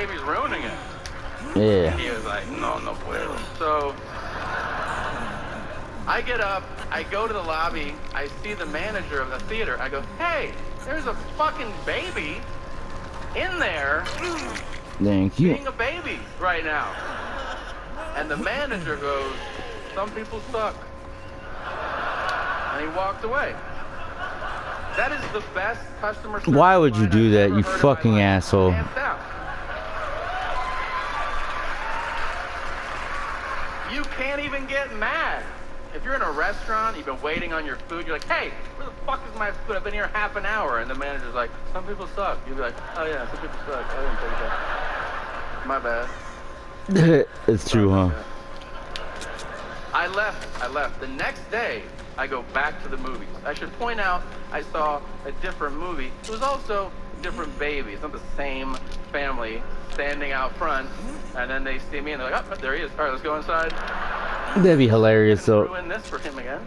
baby's ruining it. Yeah. He was like, no puedo. So I get up, I go to the lobby, I see the manager of the theater. I go, hey, there's a fucking baby in there. Thank you. Being a baby right now. And the manager goes, some people suck. And he walked away. That is the best customer service. Why would you line do I've that, ever you heard in my fucking life. asshole? Hands down. You can't even get mad. If you're in a restaurant, you've been waiting on your food, you're like, hey, where the fuck is my food? I've been here half an hour. And the manager's like, some people suck. You'll be like, oh yeah, some people suck. I didn't think that. My bad. It's true, huh? I left. The next day, I go back to the movies. I should point out, I saw a different movie. It was also a different baby. It's not the same family standing out front. And then they see me and they're like, oh, there he is. All right, let's go inside. That'd be hilarious, though. Ruin this for him again.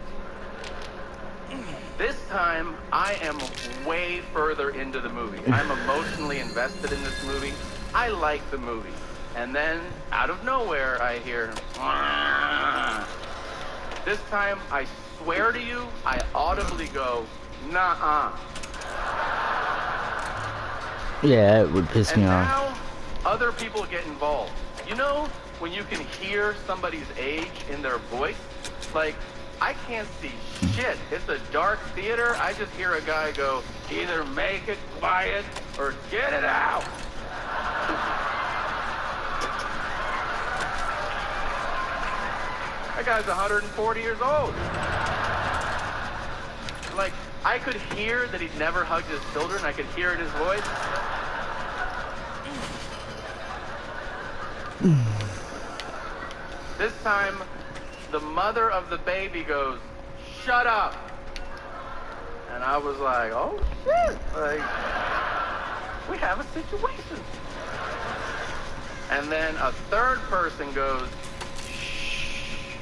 This time, I am way further into the movie. I'm emotionally invested in this movie. I like the movie. And then, out of nowhere, I hear, "Wah." This time, I swear to you, I audibly go, nah-uh. Yeah, it would piss me And off. now, other people get involved. You know, when you can hear somebody's age in their voice? Like, I can't see shit. It's a dark theater. I just hear a guy go, either make it quiet or get it out. That guy's 140 years old. Like, I could hear that he'd never hugged his children. I could hear it in his voice. This time, the mother of the baby goes, shut up. And I was like, oh shit, like, we have a situation. And then a third person goes, shh.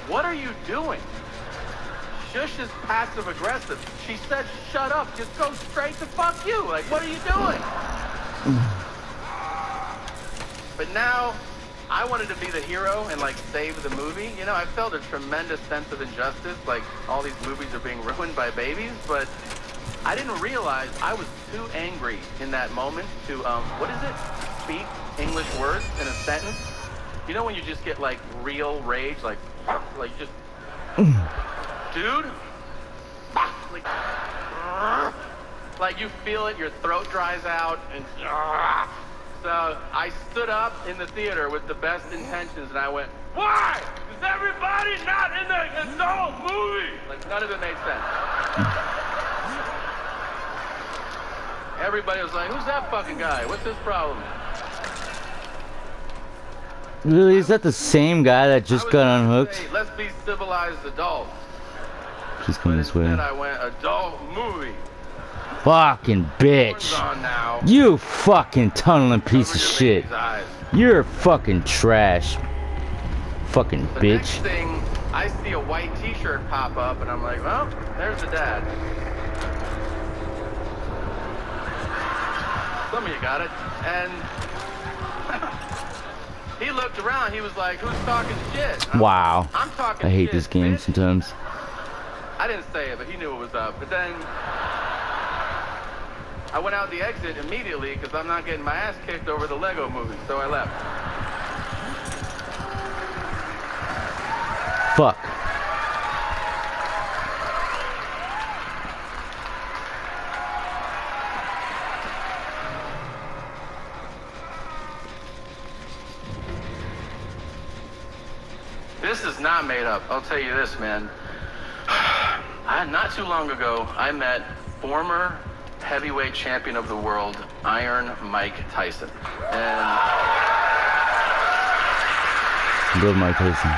What are you doing? Shush is passive aggressive. She said, shut up, just go straight to fuck you. Like, what are you doing? But now, I wanted to be the hero and, like, save the movie. You know, I felt a tremendous sense of injustice. Like, all these movies are being ruined by babies. But I didn't realize I was too angry in that moment to, what is it? Speak English words in a sentence. You know when you just get, like, real rage? Like just, dude? Like, you feel it, your throat dries out, and... So I stood up in the theater with the best intentions, and I went, why? Is everybody not in the adult movie? Like, none of it made sense. Everybody was like, who's that fucking guy? What's his problem? Really? Is that the same guy that just got unhooked? Say, let's be civilized adults. He's coming this way. Instead I went, adult movie. Fucking bitch. On now. You fucking tunneling piece of shit. You're fucking trash. Fucking The bitch. next thing, I see a white t-shirt pop up, and I'm like, well, there's the dad. Some of you got it. And he looked around, he was like, who's talking shit? Wow. I'm talking I hate shit, this game bitch. sometimes. I didn't say it, but he knew what was up. But then I went out the exit immediately because I'm not getting my ass kicked over the Lego movie, so I left. Fuck. This is not made up. I'll tell you this, man. Not too long ago, I met former heavyweight champion of the world, Iron Mike Tyson. And Good Mike Tyson.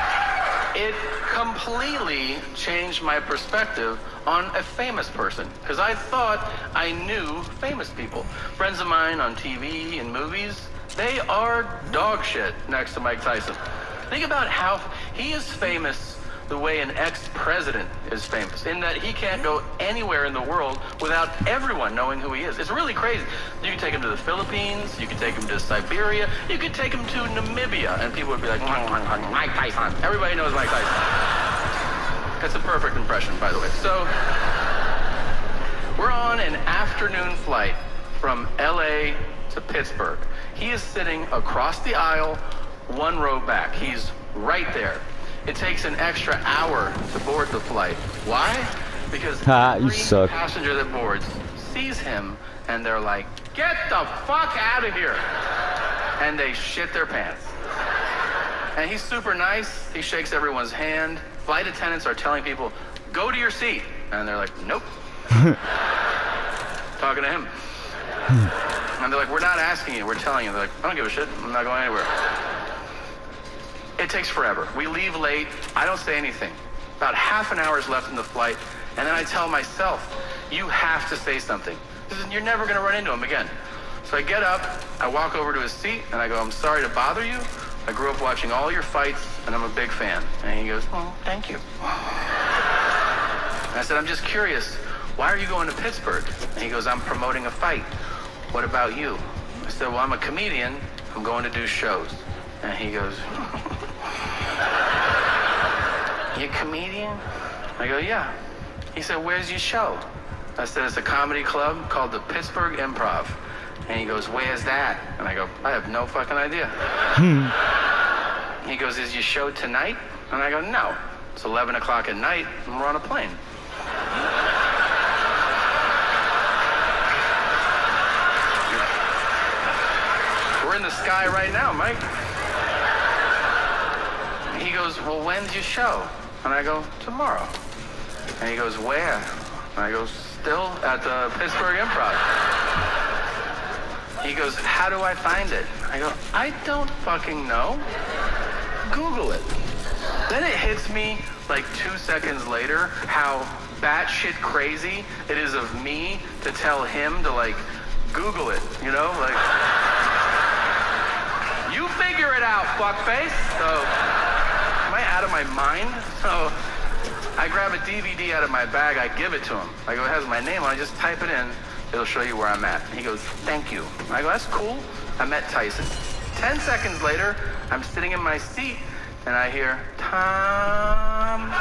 it completely changed my perspective on a famous person. Because I thought I knew famous people. Friends of mine on TV and movies, they are dog shit next to Mike Tyson. Think about how he is famous the way an ex-president is famous, in that he can't go anywhere in the world without everyone knowing who he is. It's really crazy. You can take him to the Philippines, you can take him to Siberia, you could take him to Namibia, and people would be like, Mike Tyson. Everybody knows Mike Tyson. That's a perfect impression, by the way. So, we're on an afternoon flight from LA to Pittsburgh. He is sitting across the aisle, one row back. He's right there. It takes an extra hour to board the flight. Why? Because every passenger that boards sees him and they're like, get the fuck out of here. And they shit their pants. And he's super nice. He shakes everyone's hand. Flight attendants are telling people, go to your seat. And they're like, nope. Talking to him. And they're like, we're not asking you, we're telling you. They're like, I don't give a shit, I'm not going anywhere. It takes forever. We leave late, I don't say anything. About half an hour is left in the flight, and then I tell myself, you have to say something. You're never gonna run into him again. So I get up, I walk over to his seat, and I go, I'm sorry to bother you. I grew up watching all your fights, and I'm a big fan. And he goes, oh, thank you. And I said, I'm just curious, why are you going to Pittsburgh? And he goes, I'm promoting a fight. What about you? I said, well, I'm a comedian. I'm going to do shows. And he goes, you a comedian? I go, yeah. He said, where's your show? I said, it's a comedy club called the Pittsburgh Improv. And he goes, where's that? And I go, I have no fucking idea. He goes, is your show tonight? And I go, no. It's 11 o'clock at night and we're on a plane. We're in the sky right now, Mike. He goes, well, when's your show? And I go, tomorrow. And he goes, where? And I go, still at the Pittsburgh Improv. He goes, how do I find it? I go, I don't fucking know. Google it. Then it hits me like 2 seconds later how batshit crazy it is of me to tell him to like Google it, you know? Like, you figure it out, fuckface. So, am I out of my mind? So, I grab a DVD out of my bag, I give it to him. I go, it has my name on it, just type it in, it'll show you where I'm at. He goes, thank you. I go, that's cool. I met Tyson. 10 seconds later, I'm sitting in my seat, and I hear, Tom.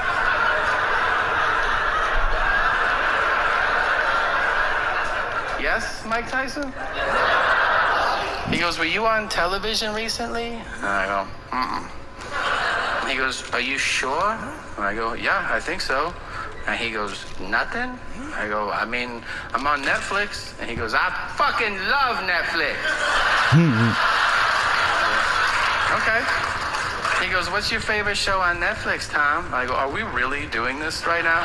Yes, Mike Tyson? He goes, were you on television recently? And I go, mm-mm. He goes, are you sure? And I go, yeah, I think so. And he goes, nothing? I go, I mean, I'm on Netflix. And he goes, I fucking love Netflix. Okay. He goes, what's your favorite show on Netflix, Tom? I go, are we really doing this right now?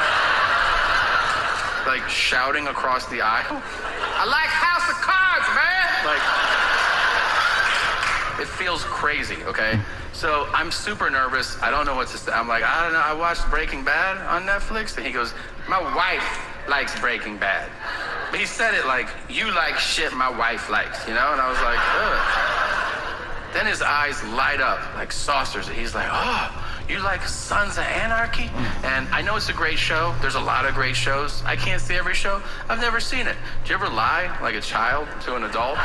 Like shouting across the aisle? I like House of Cards, man! Like, it feels crazy, okay? So I'm super nervous. I don't know what to say. I'm like, I don't know. I watched Breaking Bad on Netflix. And he goes, my wife likes Breaking Bad. But he said it like, you like shit my wife likes, you know? And I was like, ugh. Then his eyes light up like saucers. And he's like, oh, you like Sons of Anarchy? And I know it's a great show. There's a lot of great shows. I can't see every show. I've never seen it. Do you ever lie like a child to an adult?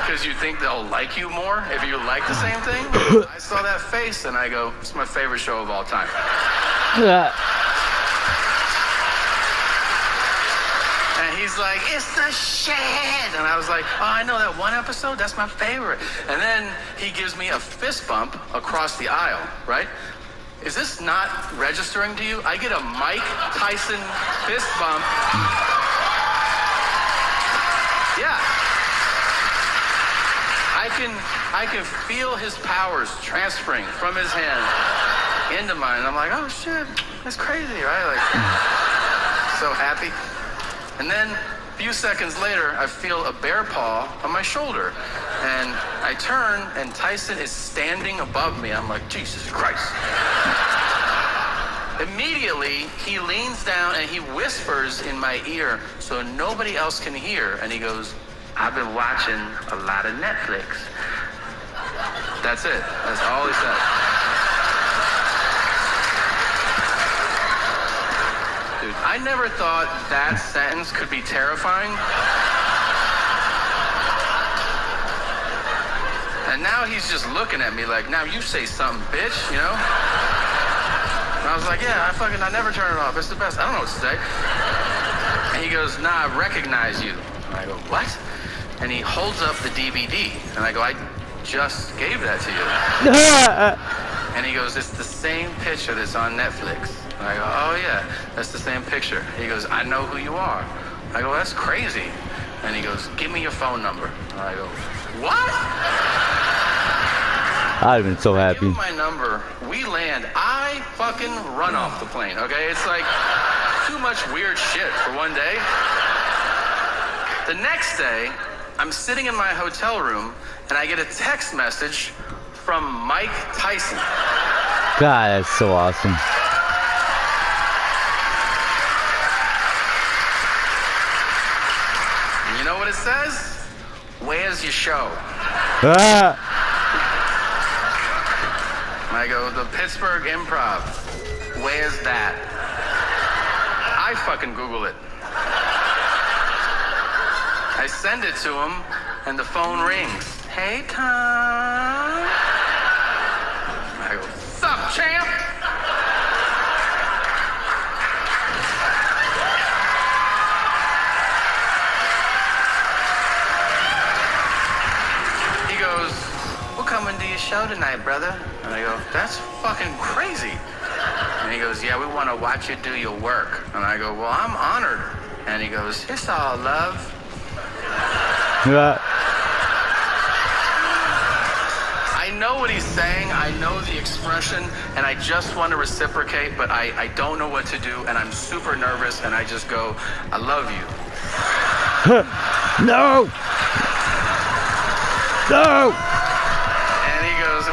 Because you think they'll like you more if you like the same thing? I saw that face and I go, it's my favorite show of all time. And he's like, it's the shit. And I was like, oh, I know that one episode. That's my favorite. And then he gives me a fist bump across the aisle, right? Is this not registering to you? I get a Mike Tyson fist bump. Yeah. I can feel his powers transferring from his hand into mine. I'm like, oh shit, that's crazy, right? Like, so happy. And then a few seconds later, I feel a bear paw on my shoulder. And I turn, and Tyson is standing above me. I'm like, Jesus Christ. Immediately, he leans down and he whispers in my ear so nobody else can hear. And he goes, I've been watching a lot of Netflix. That's it. That's all he said. I never thought that sentence could be terrifying. And now he's just looking at me like, now you say something, bitch, you know? And I was like, yeah, I never turn it off. It's the best. I don't know what to say. And he goes, nah, I recognize you. And I go, what? And he holds up the DVD. And I go, I just gave that to you. And he goes, it's the same picture that's on Netflix. And I go, oh yeah, that's the same picture. He goes, I know who you are. I go, that's crazy. And he goes, give me your phone number. And I go, what? I'd have been so happy. Give him my number. We land. I fucking run off the plane, okay? It's like too much weird shit for one day. The next day, I'm sitting in my hotel room, and I get a text message from Mike Tyson. God, that's so awesome. And you know what it says? Where's your show? I go, the Pittsburgh Improv. Where's that? I fucking Google it. I send it to him, and the phone rings. Hey, Tom. I go, sup, champ? He goes, we're coming to your show tonight, brother. And I go, that's fucking crazy. And he goes, yeah, we want to watch you do your work. And I go, well, I'm honored. And he goes, it's all love. Yeah. I know what he's saying. I know the expression. And I just want to reciprocate, but I don't know what to do. And I'm super nervous. And I just go, I love you. No! No! And he goes,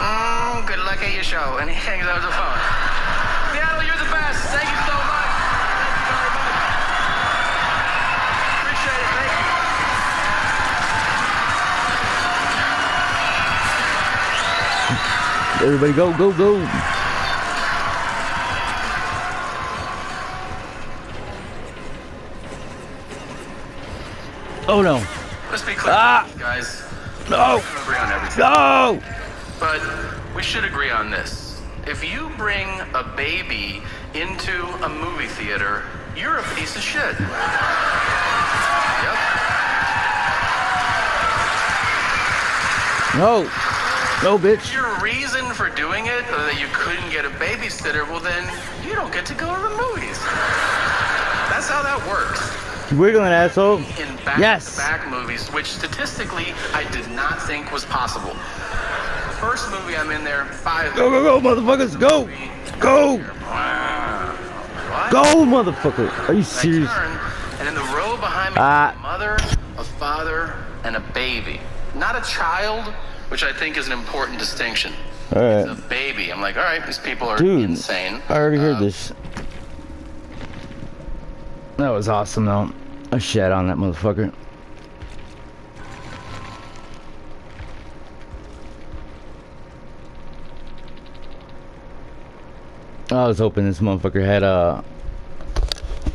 good luck at your show. And he hangs up the phone. Seattle, you're the best. Thank you so much. Thank you very much. Appreciate it. Thank you. Everybody go, go, go. Oh no. Let's be clear, guys. No. We don't agree on everything. No. But we should agree on this. If you bring a baby into a movie theater, you're a piece of shit. Yep. No. No, bitch. If your reason for doing it or that you couldn't get a babysitter, well then, you don't get to go to the movies. That's how that works. You wiggling, asshole. In back-to-back movies, which statistically, I did not think was possible. First movie I'm in there, 5. Go, go, go, motherfuckers, go! Go! What? Go, motherfucker! Are you serious? I turn, and in the row behind me, a mother, a father, and a baby. Not a child, which I think is an important distinction. All right. It's a baby. I'm like, all right, these people are insane. I already heard this. That was awesome, though. I shat on that motherfucker. I was hoping this motherfucker had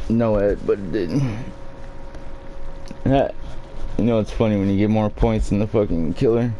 no head, but it didn't. You know, it's funny when you get more points than the fucking killer.